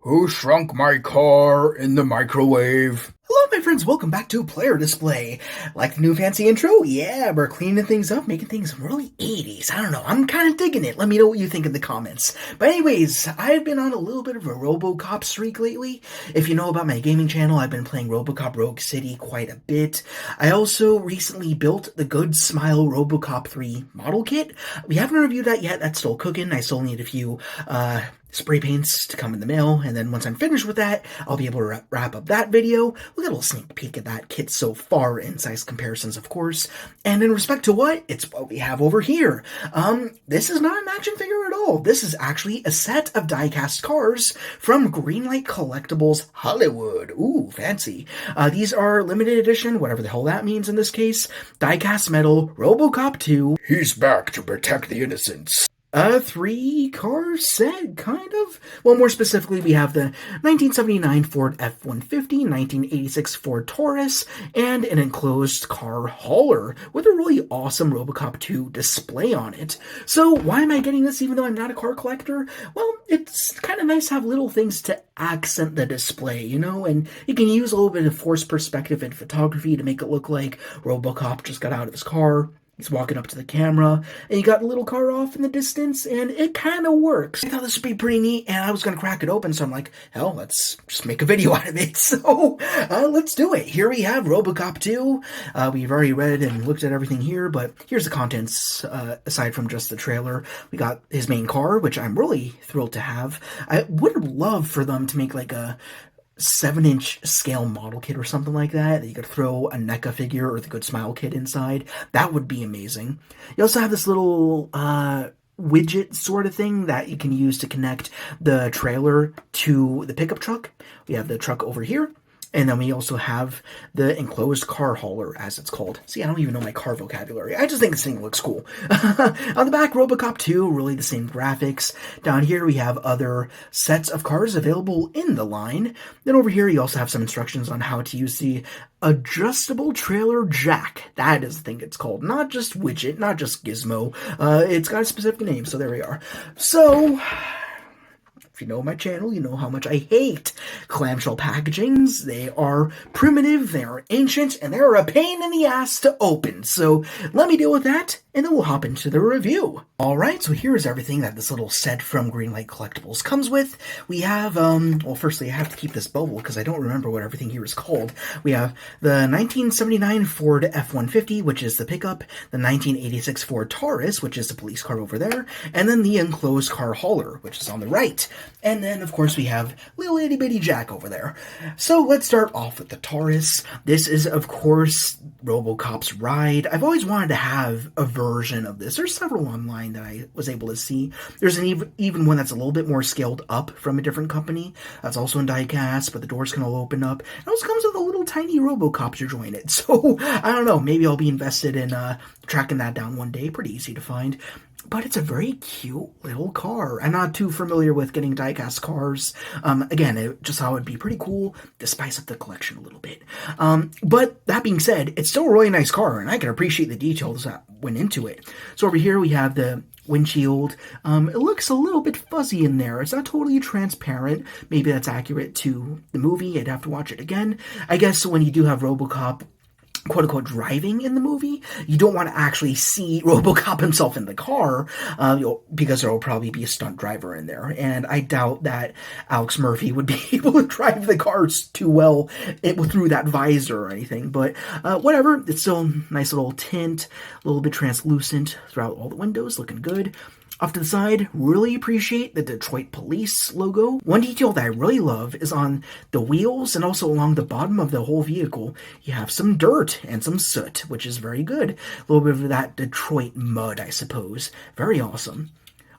Who shrunk my car in the microwave? Hello, my friends. Welcome back to Player Display. Like the new fancy intro? Yeah, we're cleaning things up, making things really 80s. I don't know. I'm kind of digging it. Let me know what you think in the comments. But anyways, I've been on a little bit of a Robocop streak lately. If you know about my gaming channel, I've been playing Robocop Rogue City quite a bit. I also recently built the Good Smile Robocop 3 model kit. We haven't reviewed that yet. That's still cooking. I still need a few, spray paints to come in the mail, and then once I'm finished with that, I'll be able to wrap up that video. We got a little sneak peek at that kit so far, in size comparisons, of course. And in respect to what? It's what we have over here. This is not an action figure at all. This is actually a set of die-cast cars from Greenlight Collectibles Hollywood. Ooh, fancy. These are limited edition, whatever the hell that means in this case. Die-cast metal, Robocop 2. He's back to protect the innocents. A 3-car set, kind of. Well, more specifically, we have the 1979 Ford F-150, 1986 Ford Taurus, and an enclosed car hauler with a really awesome Robocop 2 display on it. So why am I getting this even though I'm not a car collector? Well, it's kind of nice to have little things to accent the display, you know, and you can use a little bit of forced perspective and photography to make it look like Robocop just got out of his car. He's walking up to the camera, and you got the little car off in the distance, and it kind of works. I thought this would be pretty neat, and I was going to crack it open, so I'm like, hell, let's just make a video out of it. So, let's do it. Here we have Robocop 2. We've already read and looked at everything here, but here's the contents, aside from just the trailer. We got his main car, which I'm really thrilled to have. I would have loved for them to make like a 7-inch scale model kit or something like that you could throw a NECA figure or the Good Smile kit inside. That would be amazing. You also have this little widget sort of thing that you can use to connect the trailer to the pickup truck. We have the truck over here. And then we also have the enclosed car hauler, as it's called. See, I don't even know my car vocabulary. I just think this thing looks cool. On the back, Robocop 2, really the same graphics. Down here, we have other sets of cars available in the line. Then over here, you also have some instructions on how to use the adjustable trailer jack. That is the thing it's called. Not just widget, not just gizmo. It's got a specific name, so there we are. So, if you know my channel, you know how much I hate clamshell packagings. They are primitive, they are ancient, and they're a pain in the ass to open. So let me deal with that, and then we'll hop into the review. Alright, so here's everything that this little set from Greenlight Collectibles comes with. We have, well, firstly, I have to keep this bubble because I don't remember what everything here is called. We have the 1979 Ford F-150, which is the pickup, the 1986 Ford Taurus, which is the police car over there, and then the enclosed car hauler, which is on the right. And then, of course, we have little itty-bitty Jack over there. So let's start off with the Taurus. This is, of course, Robocop's ride. I've always wanted to have a version of this. There's several online that I was able to see. There's an even one that's a little bit more scaled up from a different company. That's also in die-cast, but the doors can all open up. It also comes with a little tiny Robocop to join it. So, I don't know. Maybe I'll be invested in tracking that down one day. Pretty easy to find. But it's a very cute little car. I'm not too familiar with getting die-cast cars. Again, it just thought it would be pretty cool to spice up the collection a little bit. But that being said, it's still a really nice car, and I can appreciate the details that went into it. So over here we have the windshield. It looks a little bit fuzzy in there. It's not totally transparent. Maybe that's accurate to the movie. I'd have to watch it again. I guess when you do have Robocop quote-unquote driving in the movie, you don't want to actually see Robocop himself in the car, because there will probably be a stunt driver in there, and I doubt that Alex Murphy would be able to drive the cars too well through that visor or anything, but whatever, it's still a nice little tint, a little bit translucent throughout all the windows, looking good. Off to the side, really appreciate the Detroit Police logo. One detail that I really love is on the wheels and also along the bottom of the whole vehicle. You have some dirt and some soot, which is very good. A little bit of that Detroit mud, I suppose. Very awesome.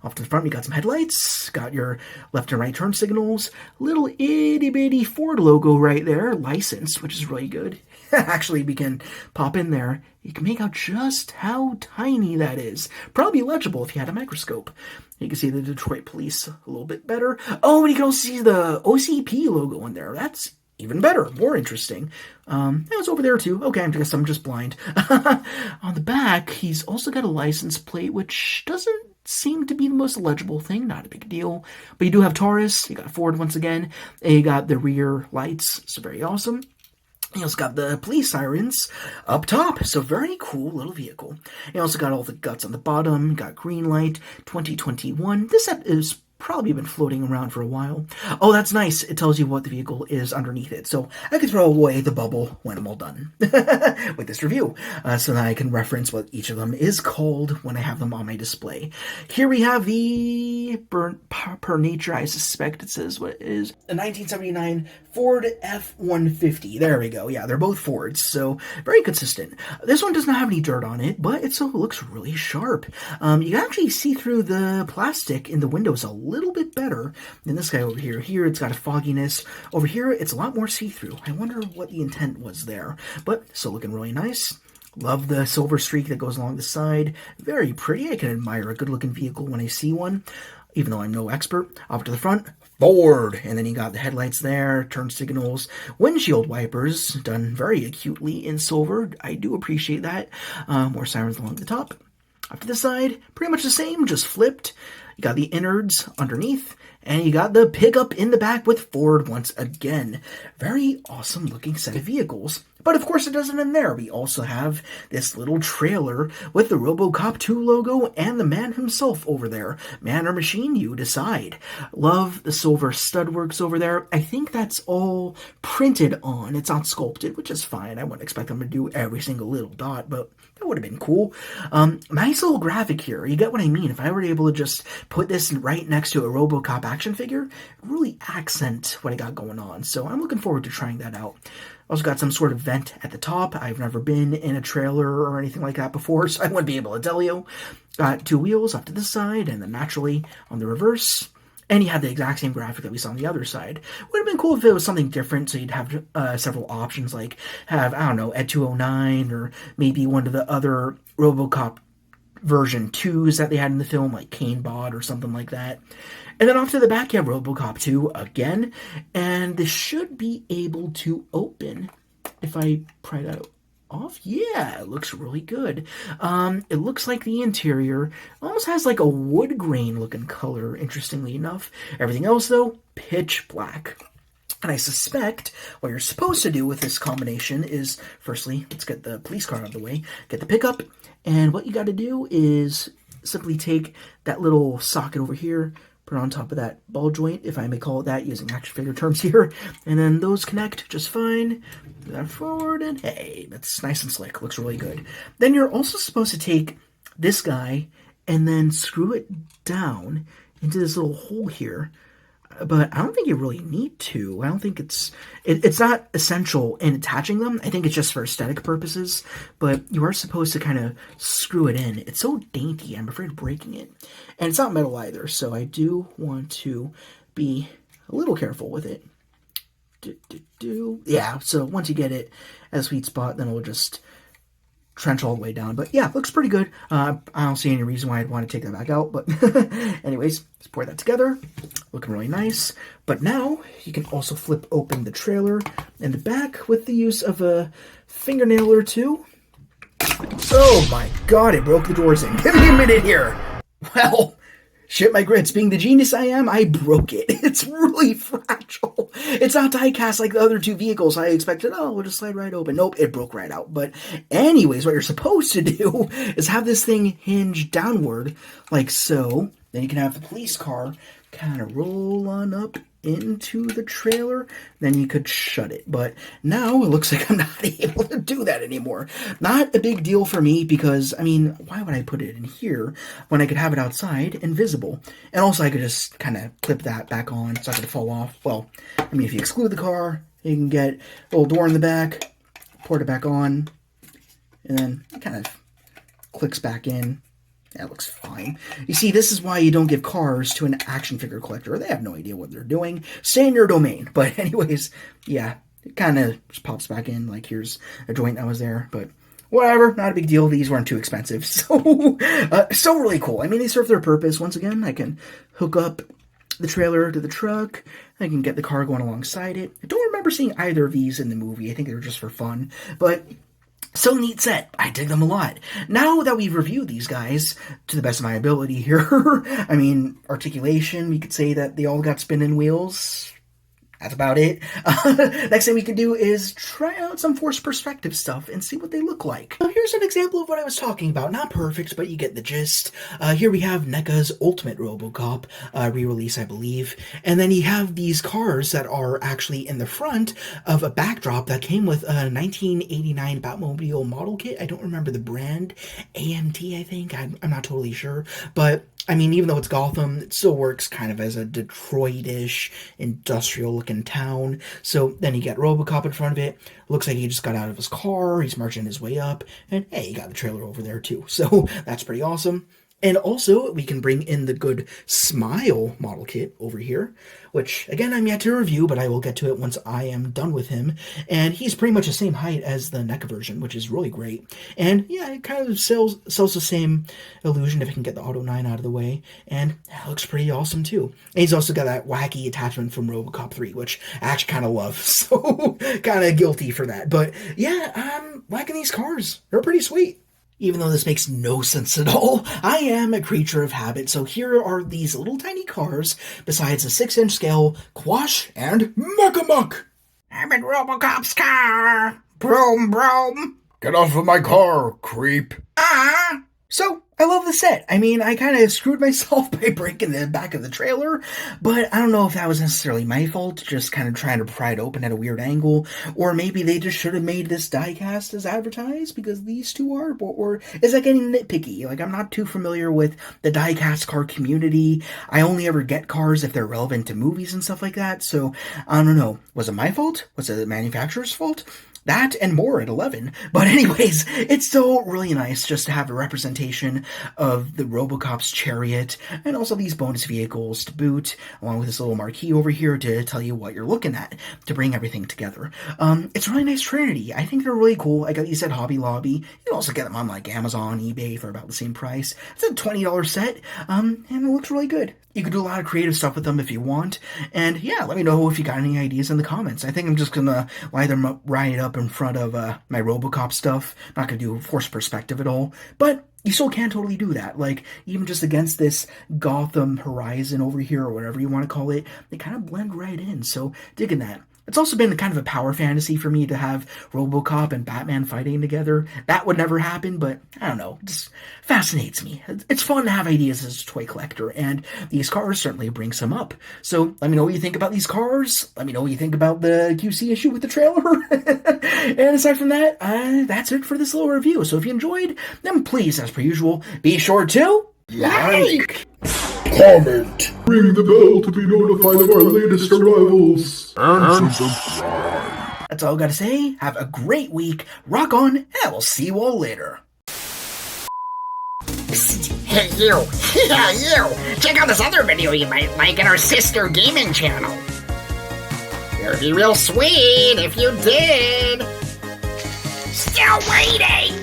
Off to the front, we got some headlights, got your left and right turn signals, little itty-bitty Ford logo right there, license, which is really good. Actually, we can pop in there. You can make out just how tiny that is. Probably legible if you had a microscope. You can see the Detroit Police a little bit better. Oh, and you can also see the OCP logo in there. That's even better, more interesting. It's over there too. Okay, I guess I'm just blind. On the back, he's also got a license plate, which doesn't seem to be the most legible thing, not a big deal. But you do have Taurus, you got Ford once again, and you got the rear lights, so very awesome. You also got the police sirens up top, so very cool little vehicle. You also got all the guts on the bottom, got Greenlight 2021. This is probably been floating around for a while. Oh, that's nice. It tells you what the vehicle is underneath it. So I can throw away the bubble when I'm all done with this review. So that I can reference what each of them is called when I have them on my display. Here we have the, per nature, I suspect it says what is, a 1979 Ford F-150. There we go. Yeah, they're both Fords, so very consistent. This one does not have any dirt on it, but it still looks really sharp. You can actually see through the plastic in the windows a little bit better than this guy over here. Here it's got a fogginess. Over here it's a lot more see-through. I wonder what the intent was there, but still looking really nice. Love the silver streak that goes along the side. Very pretty. I can admire a good-looking vehicle when I see one, even though I'm no expert. Off to the front, Ford, and then you got the headlights there, turn signals, windshield wipers, done very acutely in silver. I do appreciate that. More sirens along the top. Off to the side, pretty much the same, just flipped. You got the innards underneath, and you got the pickup in the back with Ford once again. Very awesome looking set of vehicles. But of course it doesn't end there. We also have this little trailer with the Robocop 2 logo and the man himself over there. Man or machine, you decide. Love the silver stud works over there. I think that's all printed on. It's not sculpted, which is fine. I wouldn't expect them to do every single little dot, but that would have been cool. Nice little graphic here. You get what I mean. If I were able to just put this right next to a Robocop action figure, really accent what I got going on. So I'm looking forward to trying that out. Also got some sort of vent at the top. I've never been in a trailer or anything like that before, so I wouldn't be able to tell you. Got two wheels off to this side, and then naturally on the reverse. And you have the exact same graphic that we saw on the other side. Would have been cool if it was something different, so you'd have several options, like have, I don't know, Ed 209, or maybe one of the other Robocop version 2s that they had in the film, like Canebot or something like that. And then off to the back, you have Robocop 2 again, and this should be able to open if I pry that off. Yeah, it looks really good. It looks like the interior almost has like a wood grain looking color, interestingly enough. Everything else, though, pitch black. And I suspect what you're supposed to do with this combination is, firstly, let's get the police car out of the way, get the pickup, and what you got to do is simply take that little socket over here, put it on top of that ball joint, if I may call it that, using action figure terms here, and then those connect just fine. Move that forward, and hey, that's nice and slick. Looks really good. Then you're also supposed to take this guy and then screw it down into this little hole here. But I don't think you really need to. I don't think it's not essential in attaching them. I think it's just for aesthetic purposes. But you are supposed to kind of screw it in. It's so dainty. I'm afraid of breaking it. And it's not metal either. So I do want to be a little careful with it. Yeah, so once you get it at a sweet spot, then we'll just trench all the way down. But yeah, looks pretty good. I don't see any reason why I'd want to take that back out. But anyways, let's pour that together. Looking really nice. But now you can also flip open the trailer and the back with the use of a fingernail or two. Oh my god, it broke the doors in. Give me a minute here. Well, shit my grits. Being the genius I am, I broke it. It's really fragile. It's not die cast like the other two vehicles. I expected, oh, we'll just slide right open. Nope, it broke right out. But anyways, what you're supposed to do is have this thing hinge downward, like so. Then you can have the police car kind of roll on up into the trailer, then you could shut it. But now it looks like I'm not able to do that anymore. Not a big deal for me because, I mean, why would I put it in here when I could have it outside and visible? And also I could just kind of clip that back on. It's not going to fall off. Well, I mean, if you exclude the car, you can get a little door in the back, port it back on, and then it kind of clicks back in. That looks fine. You see, this is why you don't give cars to an action figure collector. They have no idea what they're doing. Stay in your domain. But anyways, yeah, it kind of just pops back in. Like, here's a joint that was there. But whatever, not a big deal. These weren't too expensive. So, still really cool. I mean, they serve their purpose. Once again, I can hook up the trailer to the truck. I can get the car going alongside it. I don't remember seeing either of these in the movie. I think they were just for fun. But So neat set. I dig them a lot. Now that we've reviewed these guys, to the best of my ability here, I mean, articulation, we could say that they all got spinning wheels. That's about it. Next thing we can do is try out some forced perspective stuff and see what they look like. So here's an example of what I was talking about. Not perfect, but you get the gist. Here we have NECA's Ultimate Robocop, re-release, I believe. And then you have these cars that are actually in the front of a backdrop that came with a 1989 Batmobile model kit. I don't remember the brand. AMT, I think. I'm not totally sure. But I mean, even though it's Gotham, it still works kind of as a Detroit-ish, industrial-looking town. So then you get Robocop in front of it. Looks like he just got out of his car. He's marching his way up. And hey, you got the trailer over there too. So that's pretty awesome. And also, we can bring in the good Smile model kit over here, which, again, I'm yet to review, but I will get to it once I am done with him. And he's pretty much the same height as the NECA version, which is really great. And, yeah, it kind of sells the same illusion if I can get the Auto 9 out of the way. And it looks pretty awesome, too. And he's also got that wacky attachment from Robocop 3, which I actually kind of love, so kind of guilty for that. But, yeah, I'm liking these cars. They're pretty sweet. Even though this makes no sense at all, I am a creature of habit, so here are these little tiny cars, besides a 6-inch scale, Quash, and Muck-a-Muck. I'm in Robocop's car. Broom, broom. Get off of my car, creep. So, I love the set. I mean, I kind of screwed myself by breaking the back of the trailer, but I don't know if that was necessarily my fault, just kind of trying to pry it open at a weird angle, or maybe they just should have made this diecast as advertised, because these two are, or is that getting nitpicky? Like, I'm not too familiar with the diecast car community. I only ever get cars if they're relevant to movies and stuff like that, so I don't know. Was it my fault? Was it the manufacturer's fault? That and more at 11. But anyways, it's still really nice just to have a representation of the Robocop's chariot and also these bonus vehicles to boot, along with this little marquee over here to tell you what you're looking at, to bring everything together. It's a really nice trinity. I think they're really cool. I got these at Hobby Lobby. You can also get them on like Amazon, eBay for about the same price. It's a $20 set, and it looks really good. You can do a lot of creative stuff with them if you want. And yeah, let me know if you got any ideas in the comments. I think I'm just going to line them up right up in front of my Robocop stuff. Not going to do forced perspective at all. But you still can totally do that. Like, even just against this Gotham horizon over here, or whatever you want to call it, they kind of blend right in. So, digging that. It's also been kind of a power fantasy for me to have Robocop and Batman fighting together. That would never happen, but I don't know. It just fascinates me. It's fun to have ideas as a toy collector, and these cars certainly bring some up. So let me know what you think about these cars. Let me know what you think about the QC issue with the trailer. And aside from that, that's it for this little review. So if you enjoyed, then please, as per usual, be sure to Like. Comment. Ring the bell to be notified of our latest arrivals. And subscribe. That's all I gotta say. Have a great week. Rock on, and I will see you all later. Hey, you. Yeah, you. Check out this other video you might like in our sister gaming channel. It would be real sweet if you did. Still waiting.